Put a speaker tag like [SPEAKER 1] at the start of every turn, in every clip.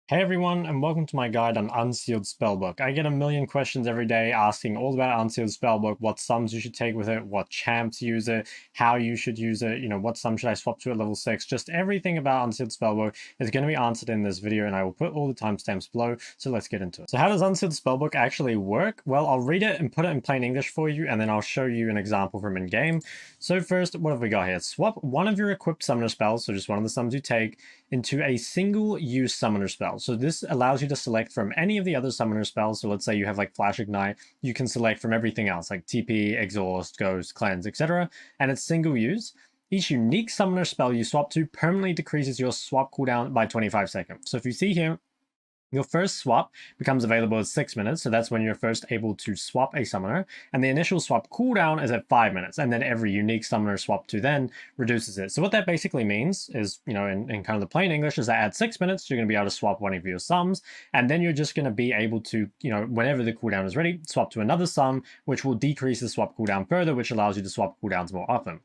[SPEAKER 1] Hey everyone, and welcome to my guide on Unsealed Spellbook. I get a million questions every day asking all about Unsealed Spellbook, what sums you should take with it, what champs use it, how you should use it, what sum should I swap to at level 6, just everything about Unsealed Spellbook is going to be answered in this video, and I will put all the timestamps below, so let's get into it. So how does Unsealed Spellbook actually work? Well, I'll read it and put it in plain English for you, and then I'll show you an example from in-game. So first, what have we got here? Swap one of your equipped summoner spells, so just one of the sums you take, into a single-use summoner spell. So this allows you to select from any of the other summoner spells. So let's say you have like Flash Ignite, you can select from everything else like TP, Exhaust, Ghost, Cleanse, etc. And it's single use. Each unique summoner spell you swap to permanently decreases your swap cooldown by 25 seconds. So if you see here, your first swap becomes available at 6 minutes, so that's when you're first able to swap a summoner, and the initial swap cooldown is at 5 minutes, and then every unique summoner swap to then reduces it. So what that basically means is, in kind of the plain English, is that at 6 minutes, you're going to be able to swap one of your sums, and then you're just going to be able to, whenever the cooldown is ready, swap to another sum, which will decrease the swap cooldown further, which allows you to swap cooldowns more often.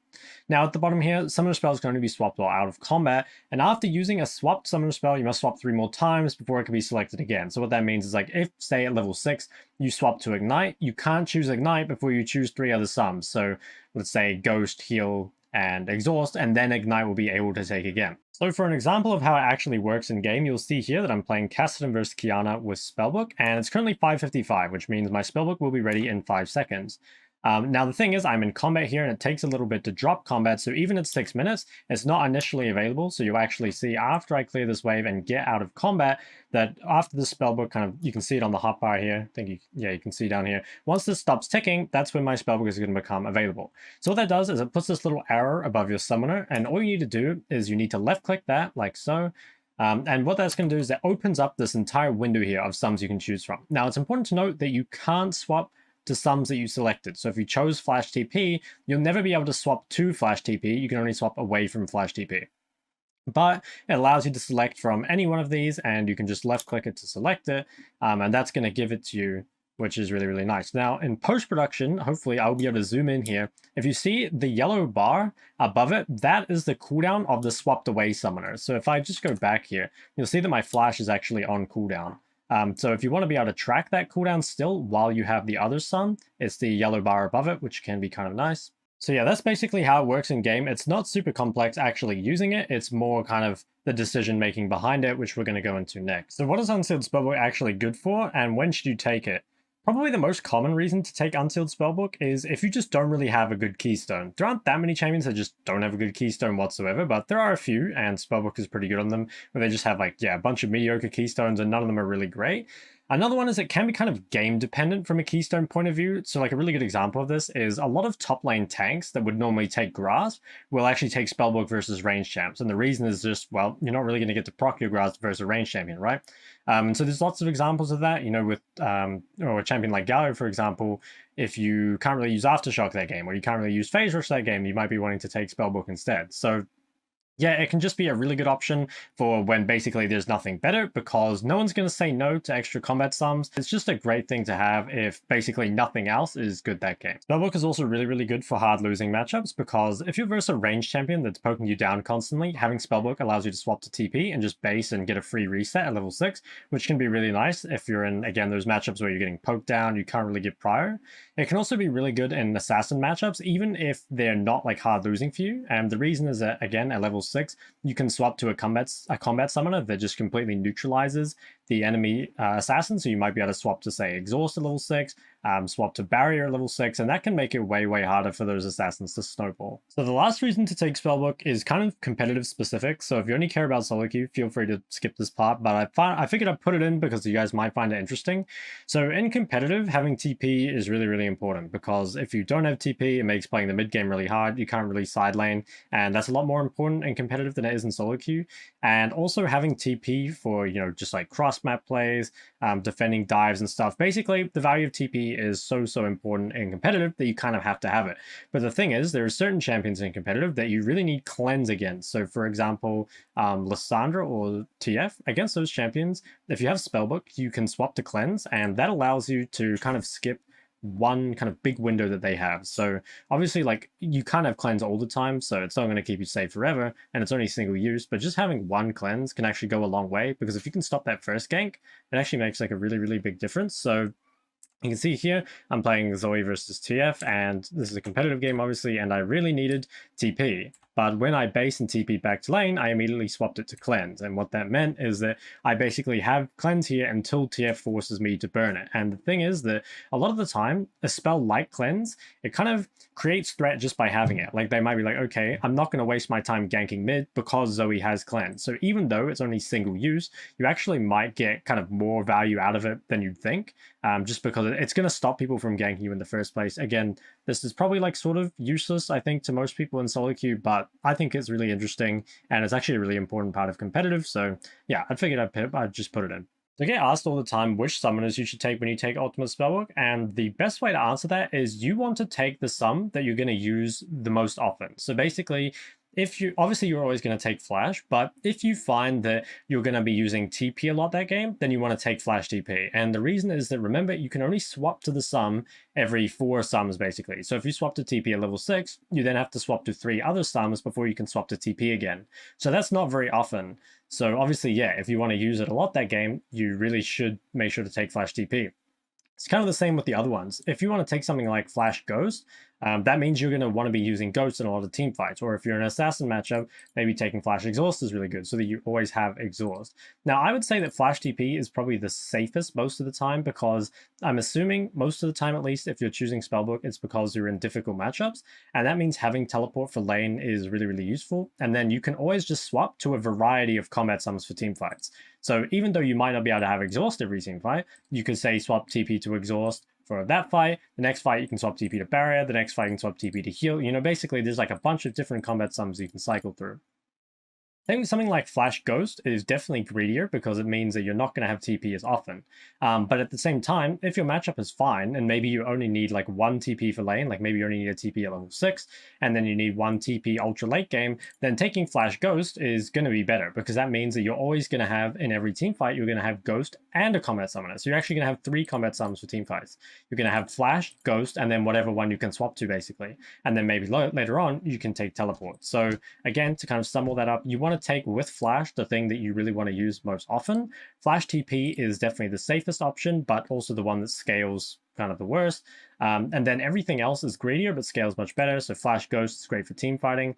[SPEAKER 1] Now at the bottom here, summoner spells can only be swapped while out of combat, and after using a swapped summoner spell, you must swap 3 more times before it can be selected again. So what that means is, like, if, say, at level 6, you swap to Ignite, you can't choose Ignite before you choose 3 other sums. So let's say Ghost, Heal, and Exhaust, and then Ignite will be able to take again. So for an example of how it actually works in game, you'll see here that I'm playing Kassadin vs Qiyana with Spellbook, and it's currently 5:55, which means my Spellbook will be ready in 5 seconds. Now the thing is, I'm in combat here and it takes a little bit to drop combat, so even at 6 minutes, it's not initially available. So you actually see after I clear this wave and get out of combat, that after the spellbook you can see it on the hotbar here. I think you can see down here. Once this stops ticking, that's when my spellbook is going to become available. So what that does is it puts this little arrow above your summoner, and all you need to do is you need to left click that like so. And what that's going to do is it opens up this entire window here of sums you can choose from. Now it's important to note that you can't swap to sums that you selected. So if you chose Flash TP, you'll never be able to swap to Flash TP. You can only swap away from Flash TP. But it allows you to select from any one of these, and you can just left click it to select it, and that's going to give it to you, which is really, really nice. Now in post-production, hopefully I'll be able to zoom in here. If you see the yellow bar above it, that is the cooldown of the swapped away summoner. So if I just go back here, you'll see that my Flash is actually on cooldown. So if you want to be able to track that cooldown still while you have the other sum, it's the yellow bar above it, which can be kind of nice. So yeah, that's basically how it works in game. It's not super complex actually using it. It's more kind of the decision making behind it, which we're going to go into next. So what is Unsealed Spellbook actually good for, and when should you take it? Probably the most common reason to take Unsealed Spellbook is if you just don't really have a good keystone. There aren't that many champions that just don't have a good keystone whatsoever, but there are a few, and Spellbook is pretty good on them, where they just have a bunch of mediocre keystones and none of them are really great. Another one is it can be kind of game dependent from a keystone point of view. So like a really good example of this is a lot of top lane tanks that would normally take Grasp will actually take Spellbook versus range champs. And the reason is just, well, you're not really going to get to proc your Grasp versus a range champion, right? So there's lots of examples of that, with or a champion like Gallo, for example. If you can't really use Aftershock that game, or you can't really use Phase Rush that game, you might be wanting to take Spellbook instead. So yeah, it can just be a really good option for when basically there's nothing better, because no one's going to say no to extra combat sums. It's just a great thing to have if basically nothing else is good that game. Spellbook is also really, really good for hard losing matchups, because if you're versus a ranged champion that's poking you down constantly, having Spellbook allows you to swap to TP and just base and get a free reset at level 6, which can be really nice if you're in, again, those matchups where you're getting poked down, you can't really get prior. It can also be really good in assassin matchups, even if they're not like hard losing for you. And the reason is that, again, at level 6, you can swap to a combat summoner that just completely neutralizes the enemy assassin. So you might be able to swap to, say, Exhaust at level 6, swap to Barrier at level 6, and that can make it way, way harder for those assassins to snowball. So the last reason to take Spellbook is kind of competitive specific. So if you only care about solo queue, feel free to skip this part, but I figured I'd put it in because you guys might find it interesting. So in competitive, having TP is really, really important, because if you don't have TP, it makes playing the mid game really hard. You can't really side lane, and that's a lot more important in competitive than it is in solo queue. And also having TP for, just like cross map plays, defending dives and stuff. Basically, the value of TP is so, so important in competitive that you kind of have to have it. But the thing is, there are certain champions in competitive that you really need cleanse against. So for example, Lissandra or TF, against those champions, if you have Spellbook, you can swap to cleanse, and that allows you to kind of skip one kind of big window that they have. So obviously, like, you can't have cleanse all the time, so it's not going to keep you safe forever, and it's only single use, but just having one cleanse can actually go a long way, because if you can stop that first gank, it actually makes like a really, really big difference. So you can see here, I'm playing Zoe versus TF, and this is a competitive game, obviously, and I really needed TP. But when I base and TP back to lane, I immediately swapped it to cleanse. And what that meant is that I basically have cleanse here until TF forces me to burn it. And the thing is that a lot of the time, a spell like cleanse, it kind of creates threat just by having it. Like, they might be like, okay, I'm not going to waste my time ganking mid because Zoe has cleanse. So even though it's only single use, you actually might get kind of more value out of it than you'd think, just because it's going to stop people from ganking you in the first place. Again, this is probably like sort of useless, I think, to most people in solo queue, but I think it's really interesting, and it's actually a really important part of competitive. So yeah, I figured I'd just put it in. I get asked all the time which summoners you should take when you take Ultimate Spellbook, and the best way to answer that is you want to take the sum that you're going to use the most often. So basically, if you obviously you're always going to take Flash, but if you find that you're going to be using TP a lot that game, then you want to take Flash TP. And the reason is that, remember, you can only swap to the sum every 4 sums basically. So if you swap to TP at level 6, you then have to swap to 3 other sums before you can swap to TP again. So that's not very often. So obviously, yeah, if you want to use it a lot that game, you really should make sure to take Flash TP. It's kind of the same with the other ones. If you want to take something like Flash Ghost, that means you're going to want to be using Ghost in a lot of team fights. Or if you're an Assassin matchup, maybe taking Flash Exhaust is really good so that you always have Exhaust. Now, I would say that Flash TP is probably the safest most of the time, because I'm assuming most of the time, at least, if you're choosing Spellbook, it's because you're in difficult matchups. And that means having Teleport for lane is really, really useful. And then you can always just swap to a variety of combat sums for team fights. So even though you might not be able to have Exhaust every team fight, you could say swap TP to Exhaust for that fight. The next fight you can swap TP to Barrier. The next fight you can swap TP to Heal. You know, basically there's like a bunch of different combat sums you can cycle through. I think something like Flash Ghost is definitely greedier, because it means that you're not going to have TP as often. But at the same time, if your matchup is fine, and maybe you only need like 1 TP for lane, like maybe you only need a TP at level 6, and then you need 1 TP ultra late game, then taking Flash Ghost is going to be better, because that means that you're always going to have, in every team fight, you're going to have Ghost and a combat summoner. So you're actually going to have 3 combat summons for team fights. You're going to have Flash, Ghost, and then whatever one you can swap to, basically. And then maybe later on, you can take Teleport. So again, to kind of sum all that up, you want to take with Flash the thing that you really want to use most often. Flash TP is definitely the safest option, but also the one that scales kind of the worst. And then everything else is greedier, but scales much better. So Flash Ghost is great for team fighting.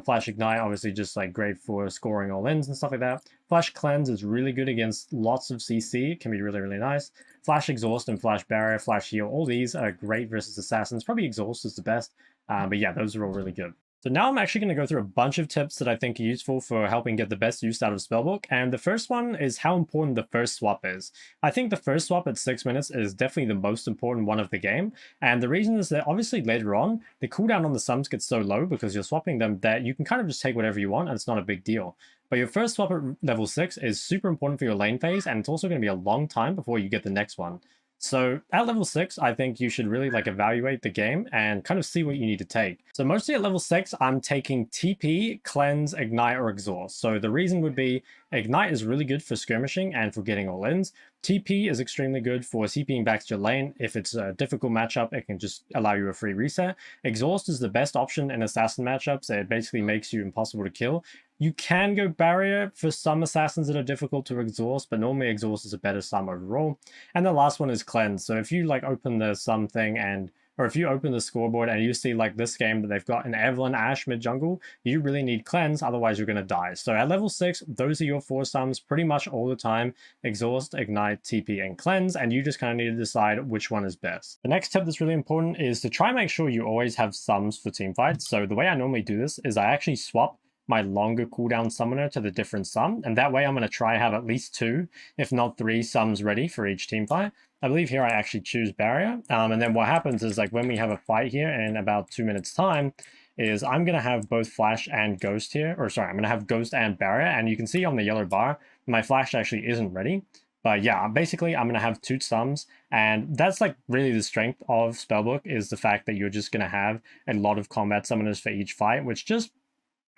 [SPEAKER 1] Flash Ignite, obviously just like great for scoring all ins and stuff like that. Flash Cleanse is really good against lots of CC. It can be really, really nice. Flash Exhaust and Flash Barrier, Flash Heal, all these are great versus Assassins. Probably Exhaust is the best. But yeah, those are all really good. So now I'm actually going to go through a bunch of tips that I think are useful for helping get the best use out of Spellbook, and the first one is how important the first swap is. I think the first swap at 6 minutes is definitely the most important one of the game, and the reason is that obviously later on, the cooldown on the sums gets so low because you're swapping them that you can kind of just take whatever you want and it's not a big deal. But your first swap at level 6 is super important for your lane phase, and it's also going to be a long time before you get the next one. So at level 6, I think you should really like evaluate the game and kind of see what you need to take. So mostly at level 6, I'm taking TP, Cleanse, Ignite, or Exhaust. So the reason would be Ignite is really good for skirmishing and for getting all ins. TP is extremely good for CPing back to your lane. If it's a difficult matchup, it can just allow you a free reset. Exhaust is the best option in assassin matchups. It basically makes you impossible to kill. You can go Barrier for some assassins that are difficult to exhaust, but normally Exhaust is a better sum overall. And the last one is Cleanse. So if you like open the sum thing or if you open the scoreboard and you see like this game that they've got an Evelynn Ashe mid jungle, you really need Cleanse, otherwise you're going to die. So at level 6, those are your 4 sums pretty much all the time: Exhaust, Ignite, TP, and Cleanse, and you just kind of need to decide which one is best. The next tip that's really important is to try and make sure you always have sums for team fights. So the way I normally do this is I actually swap my longer cooldown summoner to the different sum, and that way I'm going to try have at least 2, if not 3 sums ready for each team fight. I believe here I actually choose Barrier, and then what happens is like when we have a fight here in about 2 minutes time, is I'm going to have both Flash and Ghost here, or sorry, I'm going to have Ghost and Barrier, and you can see on the yellow bar, my Flash actually isn't ready. But yeah, basically I'm going to have 2 sums, and that's like really the strength of Spellbook, is the fact that you're just going to have a lot of combat summoners for each fight, which just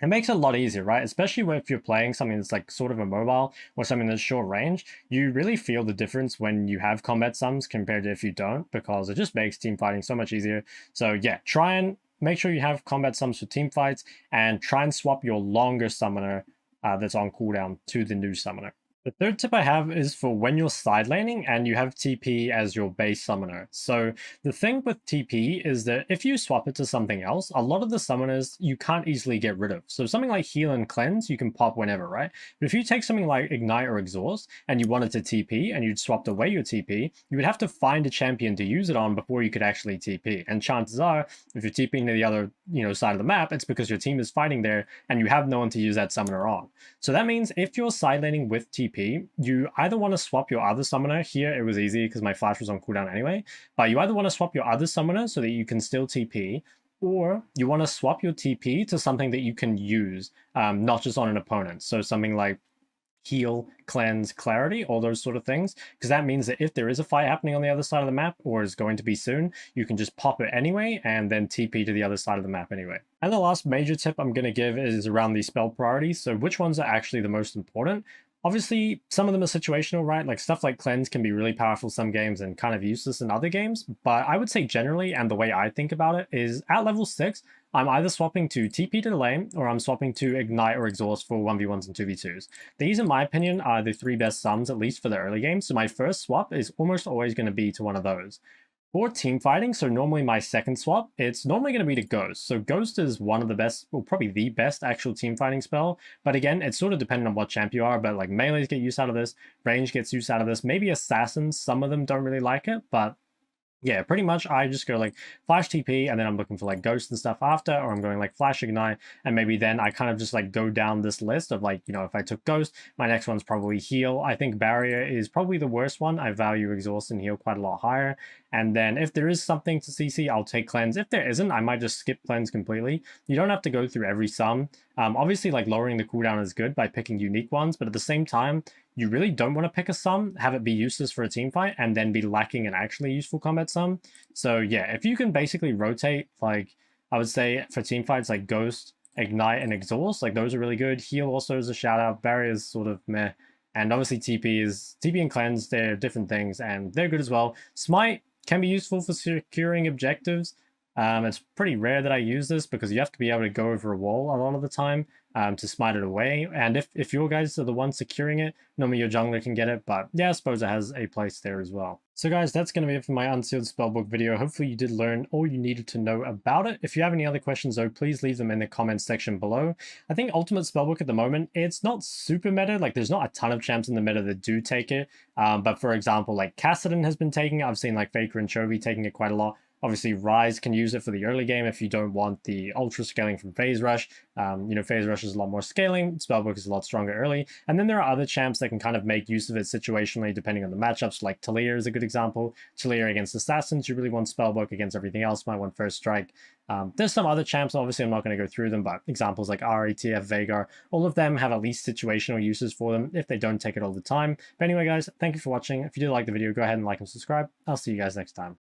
[SPEAKER 1] it makes it a lot easier, right? Especially if you're playing something that's like sort of a mobile or something that's short range, you really feel the difference when you have combat sums compared to if you don't, because it just makes team fighting so much easier. So yeah, try and make sure you have combat sums for team fights, and try and swap your longer summoner that's on cooldown to the new summoner. The third tip I have is for when you're side laning and you have TP as your base summoner. So the thing with TP is that if you swap it to something else, a lot of the summoners you can't easily get rid of. So something like heal and cleanse, you can pop whenever, right? But if you take something like ignite or exhaust and you wanted to TP and you'd swapped away your TP, you would have to find a champion to use it on before you could actually TP. And chances are, if you're TPing to the other, side of the map, it's because your team is fighting there and you have no one to use that summoner on. So that means if you're side laning with TP, you either want to swap your other summoner. Here it was easy because my flash was on cooldown anyway, but you either want to swap your other summoner so that you can still TP, or you want to swap your TP to something that you can use, not just on an opponent. So something like heal, cleanse, clarity, all those sort of things, because that means that if there is a fight happening on the other side of the map, or is going to be soon, you can just pop it anyway and then TP to the other side of the map anyway. And the last major tip I'm going to give is around the spell priorities, so which ones are actually the most important. Obviously, some of them are situational, right? Like stuff like cleanse can be really powerful some games and kind of useless in other games, but I would say generally, and the way I think about it, is at level 6, I'm either swapping to TP to the lane, or I'm swapping to Ignite or Exhaust for 1v1s and 2v2s. These, in my opinion, are the 3 best sums, at least for the early game, so my first swap is almost always going to be to one of those. For team fighting, so normally my second swap, it's normally going to be to Ghost. So Ghost is one of the best, well, probably the best actual team fighting spell. But again, it's sort of dependent on what champ you are, but like melees get use out of this, range gets use out of this. Maybe assassins, some of them don't really like it, but yeah, pretty much I just go like flash TP and then I'm looking for like ghosts and stuff after, or I'm going like flash ignite, and maybe then I kind of just like go down this list of like, if I took ghost, my next one's probably heal. I think barrier is probably the worst one. I value exhaust and heal quite a lot higher. And then if there is something to CC, I'll take cleanse. If there isn't, I might just skip cleanse completely. You don't have to go through every sum. Obviously, like lowering the cooldown is good by picking unique ones, but at the same time, you really don't want to pick a sum, have it be useless for a team fight, and then be lacking an actually useful combat sum. So yeah, if you can basically rotate, like I would say for team fights like Ghost, Ignite, and Exhaust, like those are really good. Heal also is a shout out. Barrier is sort of meh. And obviously TP and Cleanse, they're different things and they're good as well. Smite can be useful for securing objectives. It's pretty rare that I use this because you have to be able to go over a wall a lot of the time to smite it away. And if your guys are the ones securing it, normally your jungler can get it. But yeah, I suppose it has a place there as well. So guys, that's going to be it for my Unsealed Spellbook video. Hopefully you did learn all you needed to know about it. If you have any other questions though, please leave them in the comments section below. I think Ultimate Spellbook at the moment, it's not super meta. Like there's not a ton of champs in the meta that do take it. But for example, like Kassadin has been taking it. I've seen like Faker and Chovy taking it quite a lot. Obviously, Ryze can use it for the early game if you don't want the ultra scaling from Phase Rush. Phase Rush is a lot more scaling. Spellbook is a lot stronger early. And then there are other champs that can kind of make use of it situationally depending on the matchups, like Talia is a good example. Talia against Assassins, you really want Spellbook. Against everything else, might want First Strike. There's some other champs, obviously I'm not going to go through them, but examples like Ahri, TF, Veigar, all of them have at least situational uses for them if they don't take it all the time. But anyway, guys, thank you for watching. If you did like the video, go ahead and like and subscribe. I'll see you guys next time.